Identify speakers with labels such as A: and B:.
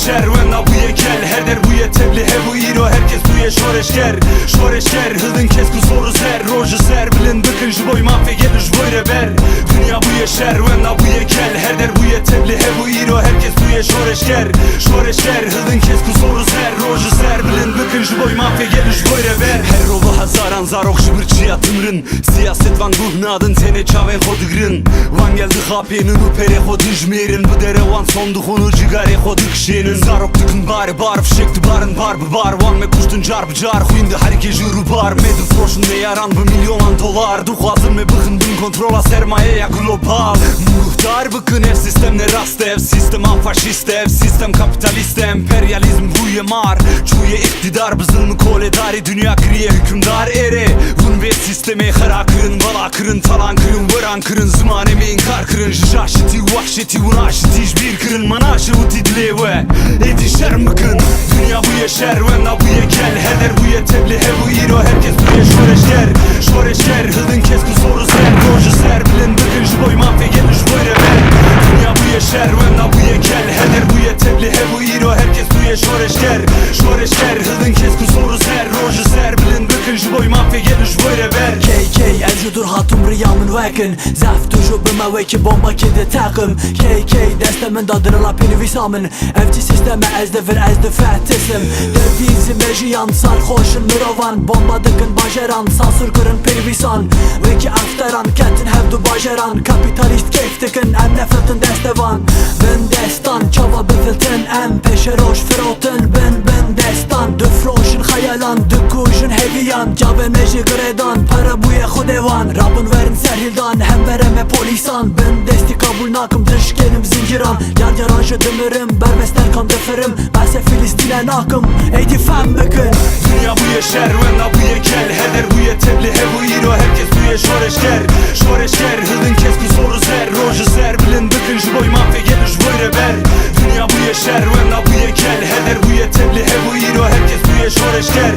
A: şer Venna bu ye gel Her der bu ye tebli he bu iro Herkes bu ye şoreşker Şoreşker Hıldın kesku soru ser Roju ser Bilin bıkın şu boy mafya gelir şu boy reber Dünya bu ye şer Venna bu ye gel Her der bu ye tebli he bu iro Herkes bu ye şoreşker Şoreşker Hıldın kesku soru ser Roju ser Bilin bıkın şu boy mafya gelir şu boy reber Her rolu hazaran zarok şıbırçıya tımrın Siyaset van guhnadın tene çave kodıgrın Van geldi hapenin upere kodujmerin Bu dere van sondu konu cigare kodukşenin Zarok tıkın bari bar fişekti barın bar bu bar Van me kuştun car bu car Huyndi herke juru bar Medu froşun ne yaran bu milyonan dolar Duh hazır me bıkındım kontrola sermaye ya global Muhtar bıkın ev sistemle rast ev Sistem faşist ev Sistem kapitalist emperyalizm huye mar Çuye iktidar bızılını koledari Dünya kriye hükümdar ere Vun ve sisteme hara kırın Vala kırın talan kırın Vıran kırın Zımaneme inkar kırın Jajşiti vahşeti Vunaşiti hiçbir kırın Manaşı uti dileve Edi şer mıkın Dünya bu ye şer Venna bu ye gel Her der bu ye tebli he bu iro Herkes bu ye şoreşker Şoreşker Hıldın kesku soru ser Roju ser Bilin bıkın şu boy mafya gelir şu boy reber Dünya bu ye şer Venna bu ye gel Her der bu ye tebli he bu iro Herkes bu ye şoreşker Şoreşker Hıldın kesku soru ser Roju ser Bilin bıkın şu boy mafya gelir şu boy reber
B: KK evjudur hatum riyamın vekin Zef duşu bime veki bomba kedi takım KK destemin dadırıla penivisamın Evci sisteme ezdevir ezdi fettisim Devizim ejiyan sarhoşun mirovan Bomba dıkın bajeran sansur kırın penivisan Veki aftaran kentin hevdu bajeran Kapitalist keyf dıkın em nefretin destevan Ben destan çava bifiltin em peşeroş frotin Ben destan Düfroşun hayalan dükuşun heviyan Cabe meji gredan para buye xudevan Rabın verin serhildan hem vereme polisan Ben desti kabul nakım dışkenim zingiran Yar yaranşı dimirim berbester kan deferim Bense Filistin'e nakım eydi fem bükün
A: Dünya bu ye şer Venna bu ye gel Her der bu ye tebli he bu iro Herkes bu ye şoreşker Şoreşker Hıldın kesku soru ser Roju ser Bilin bıkın şu boy mafya gelir şu boy reber Dünya bu ye şer Venna bu ye gel Her der bu ye tebli he bu iro Herkes bu ye şoreşker